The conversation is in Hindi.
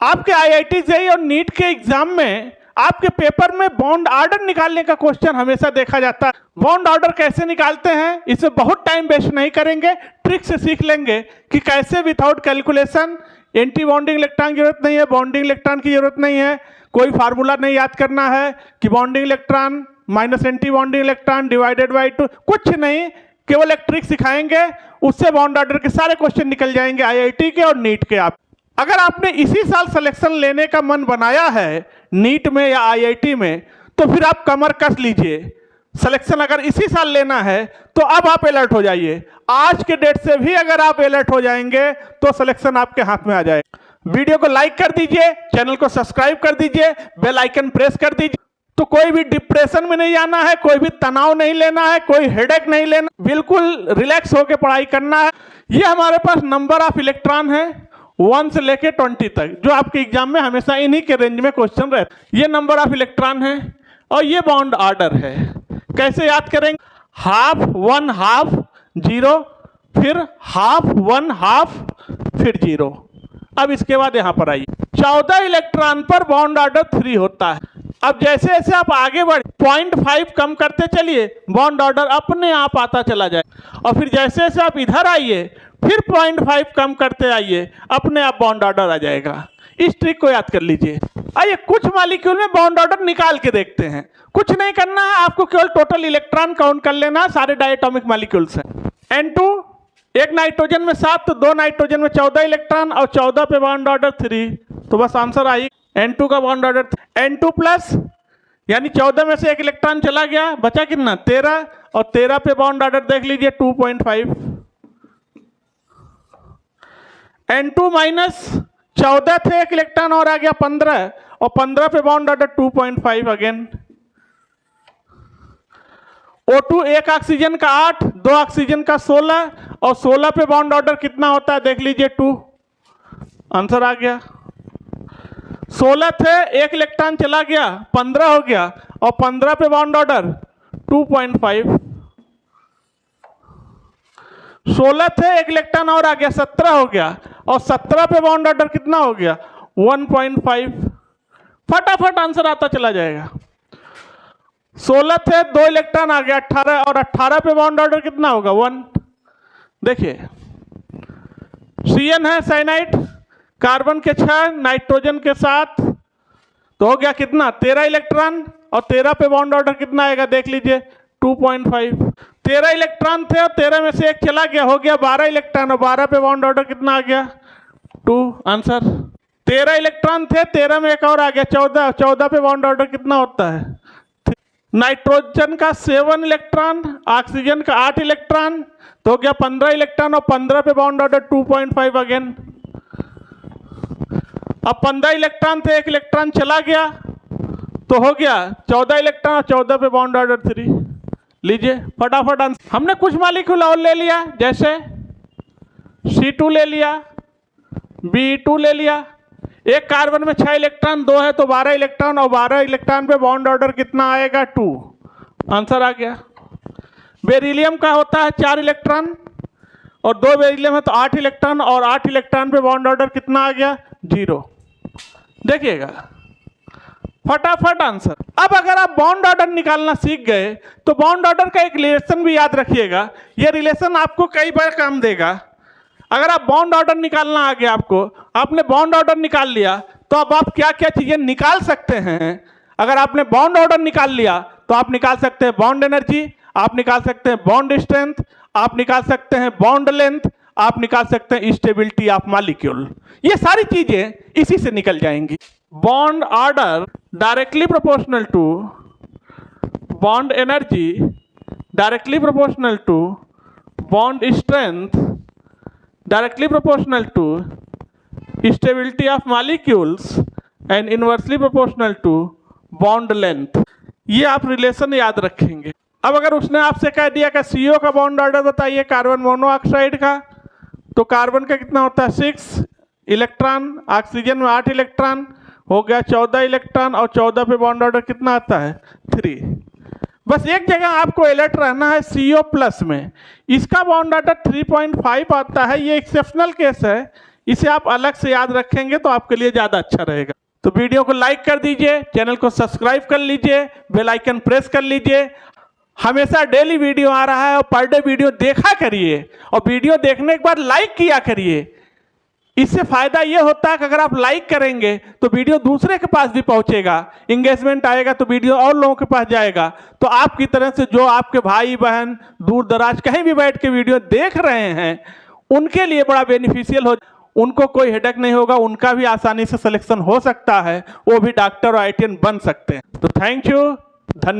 आपके IIT जेईई और नीट के एग्जाम में आपके पेपर में बॉन्ड ऑर्डर निकालने का क्वेश्चन हमेशा देखा जाता है। बॉन्ड ऑर्डर कैसे निकालते हैं, इसे बहुत टाइम वेस्ट नहीं करेंगे, ट्रिक से सीख लेंगे कि कैसे without calculation. Anti bonding electron की जरूरत नहीं है, बॉन्डिंग इलेक्ट्रॉन की जरूरत नहीं है, कोई फार्मूला नहीं याद करना है कि bonding electron minus anti bonding electron divided by 2, कुछ नहीं, केवल एक ट्रिक सिखाएंगे, उससे बॉन्ड ऑर्डर के सारे क्वेश्चन निकल जाएंगे IIT के और नीट के। आप अगर आपने इसी साल सिलेक्शन लेने का मन बनाया है नीट में या IIT में, तो फिर आप कमर कस लीजिए। सिलेक्शन अगर इसी साल लेना है तो अब आप अलर्ट हो जाइए। आज के डेट से भी अगर आप अलर्ट हो जाएंगे तो सिलेक्शन आपके हाथ में आ जाएगा। वीडियो को लाइक कर दीजिए, चैनल को सब्सक्राइब कर दीजिए, बेल आइकन प्रेस कर दीजिए। तो कोई भी डिप्रेशन में नहीं आना है, कोई भी तनाव नहीं लेना है, कोई हेडेक नहीं लेना, बिल्कुल रिलैक्स होकर पढ़ाई करना है। ये हमारे पास नंबर ऑफ इलेक्ट्रॉन है 1 से लेके 20 तक, जो आपके एग्जाम में हमेशा इन्हीं के रेंज में क्वेश्चन रहते। ये नंबर ऑफ इलेक्ट्रॉन है और ये बॉन्ड ऑर्डर है। कैसे याद करेंगे? हाफ 1 हाफ 0, फिर हाफ 1 हाफ, फिर 0। अब इसके बाद यहां पर आइए, 14 इलेक्ट्रॉन पर बॉन्ड ऑर्डर 3 होता है। अब जैसे जैसे आप आगे बढ़े 0.5 कम करते चलिए, बॉन्ड ऑर्डर अपने आप आता चला जाए। और फिर जैसे जैसे आप इधर आइए फिर 0.5 कम करते आइए, अपने आप बॉन्ड ऑर्डर आ जाएगा। इस ट्रिक को याद कर लीजिए। आइए कुछ मॉलिक्यूल में बॉन्ड ऑर्डर निकाल के देखते हैं। कुछ नहीं करना है, आपको केवल टोटल इलेक्ट्रॉन काउंट कर लेना है, सारे डायटोमिक मॉलिक्यूल्स हैं। N2, एक नाइट्रोजन में 7 तो 2 नाइट्रोजन में 14 इलेक्ट्रॉन और 14 पे बॉन्ड ऑर्डर 3, तो बस आंसर आई N2 का बॉन्ड ऑर्डर। N2 प्लस यानी 14 में से एक इलेक्ट्रॉन चला गया, बचा कितना 13, और 13 पे बॉन्ड ऑर्डर देख लीजिए 2.5। N2 माइनस 14 थे, एक इलेक्ट्रॉन और आ गया 15, और 15 पे बॉन्ड ऑर्डर 2.5 अगेन। O2 एक ऑक्सीजन का 8, 2 ऑक्सीजन का 16, और 16 पे बॉन्ड ऑर्डर कितना होता है देख लीजिए 2, आंसर आ गया। 16 थे, एक इलेक्ट्रॉन चला गया 15 हो गया, और 15 पे बॉन्ड ऑर्डर 2.5। 16 थे, एक इलेक्ट्रॉन और आ गया 17 हो गया, और 17 पे बॉन्ड ऑर्डर कितना हो गया 1.5। फटाफट आंसर आता चला जाएगा। 16 थे, 2 इलेक्ट्रॉन आ गया 18, और 18 पे बॉन्ड ऑर्डर कितना होगा 1। देखिए CN है साइनाइड, कार्बन के 6, नाइट्रोजन के 7, तो हो गया कितना 13 इलेक्ट्रॉन, और 13 पे बॉन्ड ऑर्डर कितना आएगा देख लीजिए 2.5। 13 इलेक्ट्रॉन थे और 13 में से एक चला गया, हो गया 12 इलेक्ट्रॉन, और 12 पे बॉन्ड ऑर्डर कितना आ गया 2, आंसर। 13 इलेक्ट्रॉन थे, 13 में एक और आ गया 14, 14 पे बॉन्ड ऑर्डर कितना होता है। नाइट्रोजन का 7 इलेक्ट्रॉन, ऑक्सीजन का 8 इलेक्ट्रॉन, तो हो गया 15 इलेक्ट्रॉन, और 15 पे बॉन्ड ऑर्डर 2.5 अगेन। अब 15 इलेक्ट्रॉन थे, एक इलेक्ट्रॉन चला गया, तो हो गया 14 इलेक्ट्रॉन, और 14 पे बॉन्ड ऑर्डर 3। लीजिए फटाफट आंसर। हमने कुछ मॉलिक्यूल और ले लिया, जैसे C2 ले लिया, Be2 ले लिया। एक कार्बन में 6 इलेक्ट्रॉन, 2 है तो 12 इलेक्ट्रॉन, और 12 इलेक्ट्रॉन पे बॉन्ड ऑर्डर कितना आएगा 2, आंसर आ गया। बेरिलियम का होता है 4 इलेक्ट्रॉन, और 2 बेरिलियम है तो 8 इलेक्ट्रॉन, और 8 इलेक्ट्रॉन पे बॉन्ड ऑर्डर कितना आ गया 0। देखिएगा फटाफट आंसर। अब अगर आप बॉन्ड ऑर्डर निकालना सीख गए तो बॉन्ड ऑर्डर का एक रिलेशन भी याद रखिएगा। ये रिलेशन आपको कई बार काम देगा। अगर आप बॉन्ड ऑर्डर निकालना आ गया आपको, आपने बॉन्ड ऑर्डर निकाल लिया, तो अब आप क्या क्या चीजें निकाल सकते हैं। अगर आपने बॉन्ड ऑर्डर निकाल लिया तो आप निकाल सकते हैं बॉन्ड एनर्जी, आप निकाल सकते हैं बॉन्ड स्ट्रेंथ, आप निकाल सकते हैं बॉन्ड लेंथ, आप निकाल सकते हैं स्टेबिलिटी ऑफ मॉलिक्यूल। ये सारी चीजें इसी से निकल जाएंगी। Bond order directly proportional to bond energy, directly proportional to bond strength, directly proportional to stability of molecules, and inversely proportional to bond length. ये आप रिलेशन याद रखेंगे। अब अगर उसने आपसे कह दिया कि CO का बॉन्ड ऑर्डर बताइए कार्बन मोनोऑक्साइड का, तो कार्बन का कितना होता है 6 इलेक्ट्रॉन, ऑक्सीजन में 8 इलेक्ट्रॉन, हो गया 14 इलेक्ट्रॉन, और 14 पे बॉन्ड ऑर्डर कितना आता है 3। बस एक जगह आपको अलर्ट रहना है CO प्लस में, इसका बॉन्ड ऑर्डर 3.5 आता है। ये एक्सेप्शनल केस है, इसे आप अलग से याद रखेंगे तो आपके लिए ज़्यादा अच्छा रहेगा। तो वीडियो को लाइक कर दीजिए, चैनल को सब्सक्राइब कर लीजिए, बेल आइकन प्रेस कर लीजिए। हमेशा डेली वीडियो आ रहा है और पर डे वीडियो देखा करिए और वीडियो देखने के बाद लाइक किया करिए। इससे फायदा ये होता है कि अगर आप लाइक करेंगे तो वीडियो दूसरे के पास भी पहुंचेगा, इंगेजमेंट आएगा तो वीडियो और लोगों के पास जाएगा। तो आपकी तरह से जो आपके भाई बहन दूर दराज कहीं भी बैठ के वीडियो देख रहे हैं उनके लिए बड़ा बेनिफिशियल हो, उनको कोई हेडेक नहीं होगा, उनका भी आसानी से सिलेक्शन हो सकता है, वो भी डॉक्टर और ITN बन सकते हैं। तो थैंक यू, धन्यवाद।